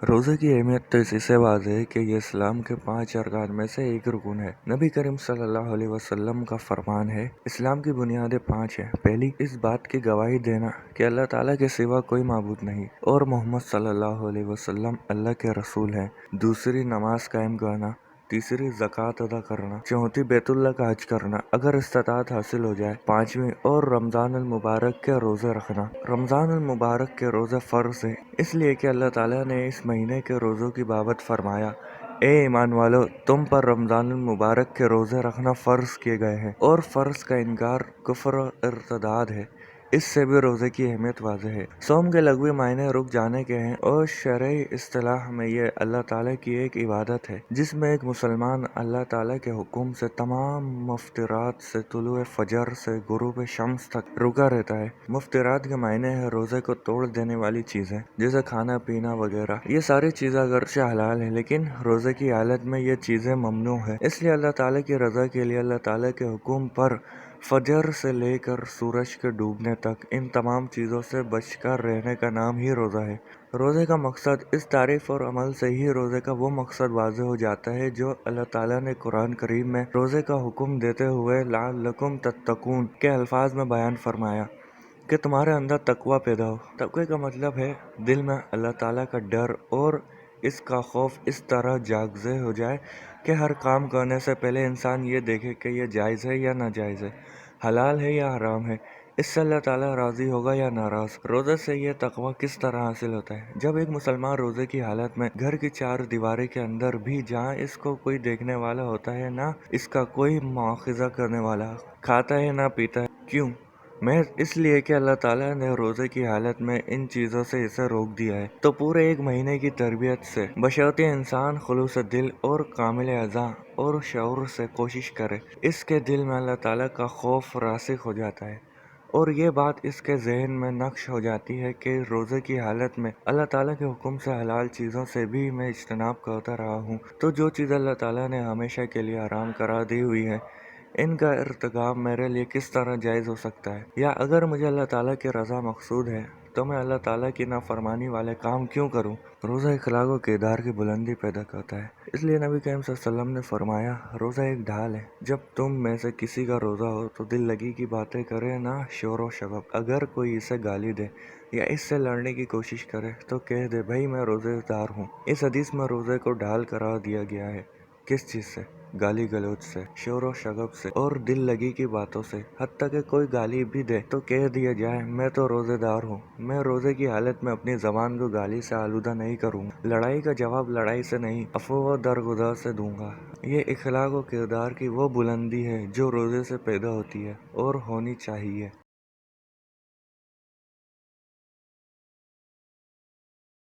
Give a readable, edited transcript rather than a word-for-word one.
روزے کی اہمیت تو اسی سے واضح ہے کہ یہ اسلام کے 5 ارکان میں سے ایک رکن ہے۔ نبی کریم صلی اللہ علیہ وسلم کا فرمان ہے، اسلام کی بنیادیں 5 ہیں۔ پہلی، اس بات کی گواہی دینا کہ اللہ تعالیٰ کے سوا کوئی معبود نہیں اور محمد صلی اللہ علیہ وسلم اللہ کے رسول ہیں۔ دوسری، نماز قائم کرنا۔ تیسری، زکوٰۃ ادا کرنا۔ چوتھی، بیت اللہ کا حج کرنا اگر استطاعت حاصل ہو جائے۔ پانچویں، اور رمضان المبارک کے روزے رکھنا۔ رمضان المبارک کے روزے فرض ہیں، اس لیے کہ اللہ تعالیٰ نے اس مہینے کے روزوں کی بابت فرمایا، اے ایمان والو، تم پر رمضان المبارک کے روزے رکھنا فرض کیے گئے ہیں، اور فرض کا انکار کفر و ارتداد ہے۔ اس سے بھی روزے کی اہمیت واضح ہے۔ صوم کے لغوی معنی رک جانے کے ہیں اور شرعی اصطلاح میں یہ اللہ تعالیٰ کی ایک عبادت ہے جس میں ایک مسلمان اللہ تعالیٰ کے حکم سے تمام مفطرات سے طلوع فجر سے غروب شمس تک رکا رہتا ہے۔ مفطرات کے معنی ہے روزے کو توڑ دینے والی چیزیں، جیسے کھانا پینا وغیرہ۔ یہ ساری چیزیں اگرچہ حلال ہیں لیکن روزے کی حالت میں یہ چیزیں ممنوع ہیں، اس لیے اللہ تعالیٰ کی رضا کے لیے اللہ تعالیٰ کے حکم پر فجر سے لے کر سورج کے ڈوبنے تک ان تمام چیزوں سے بچ کر رہنے کا نام ہی روزہ ہے۔ روزے کا مقصد، اس تعریف اور عمل سے ہی روزے کا وہ مقصد واضح ہو جاتا ہے جو اللہ تعالیٰ نے قرآن کریم میں روزے کا حکم دیتے ہوئے لعلکم تتقون کے الفاظ میں بیان فرمایا کہ تمہارے اندر تقوی پیدا ہو۔ تقوی کا مطلب ہے دل میں اللہ تعالیٰ کا ڈر اور اس کا خوف اس طرح جاگزے ہو جائے کہ ہر کام کرنے سے پہلے انسان یہ دیکھے کہ یہ جائز ہے یا ناجائز ہے، حلال ہے یا حرام ہے، اس سے اللہ تعالیٰ راضی ہوگا یا ناراض۔ روزے سے یہ تقوی کس طرح حاصل ہوتا ہے؟ جب ایک مسلمان روزے کی حالت میں گھر کی 4 دیواری کے اندر بھی، جہاں اس کو کوئی دیکھنے والا ہوتا ہے نہ اس کا کوئی مواخذہ کرنے والا، کھاتا ہے نہ پیتا ہے، کیوں؟ محض اس لیے کہ اللہ تعالیٰ نے روزے کی حالت میں ان چیزوں سے اسے روک دیا ہے، تو پورے ایک مہینے کی تربیت سے بشرطیہ انسان خلوص دل اور کامل اعضاء اور شعور سے کوشش کرے، اس کے دل میں اللہ تعالیٰ کا خوف راسخ ہو جاتا ہے اور یہ بات اس کے ذہن میں نقش ہو جاتی ہے کہ روزے کی حالت میں اللہ تعالیٰ کے حکم سے حلال چیزوں سے بھی میں اجتناب کرتا رہا ہوں، تو جو چیز اللہ تعالیٰ نے ہمیشہ کے لیے حرام قرار دی ہوئی ہے، ان کا ارتکاب میرے لیے کس طرح جائز ہو سکتا ہے؟ یا اگر مجھے اللہ تعالیٰ کی رضا مقصود ہے تو میں اللہ تعالیٰ کی نافرمانی والے کام کیوں کروں؟ روزہ اخلاق و کردار کی بلندی پیدا کرتا ہے، اس لیے نبی کریم صلی اللہ علیہ وسلم نے فرمایا، روزہ ایک ڈھال ہے، جب تم میں سے کسی کا روزہ ہو تو دل لگی کی باتیں کرے، نہ شور و شغب۔ اگر کوئی اسے گالی دے یا اس سے لڑنے کی کوشش کرے تو کہہ دے، بھائی میں روزے دار ہوں۔ اس حدیث میں روزے کو ڈھال قرار دیا گیا ہے، کس چیز سے؟ گالی گلوچ سے، شور و شغب سے اور دل لگی کی باتوں سے۔ حتیٰ کہ کوئی گالی بھی دے تو کہہ دیا جائے، میں تو روزے دار ہوں، میں روزے کی حالت میں اپنی زبان کو گالی سے آلودہ نہیں کروں گا، لڑائی کا جواب لڑائی سے نہیں، عفو و درگزر سے دوں گا۔ یہ اخلاق و کردار کی وہ بلندی ہے جو روزے سے پیدا ہوتی ہے اور ہونی چاہیے۔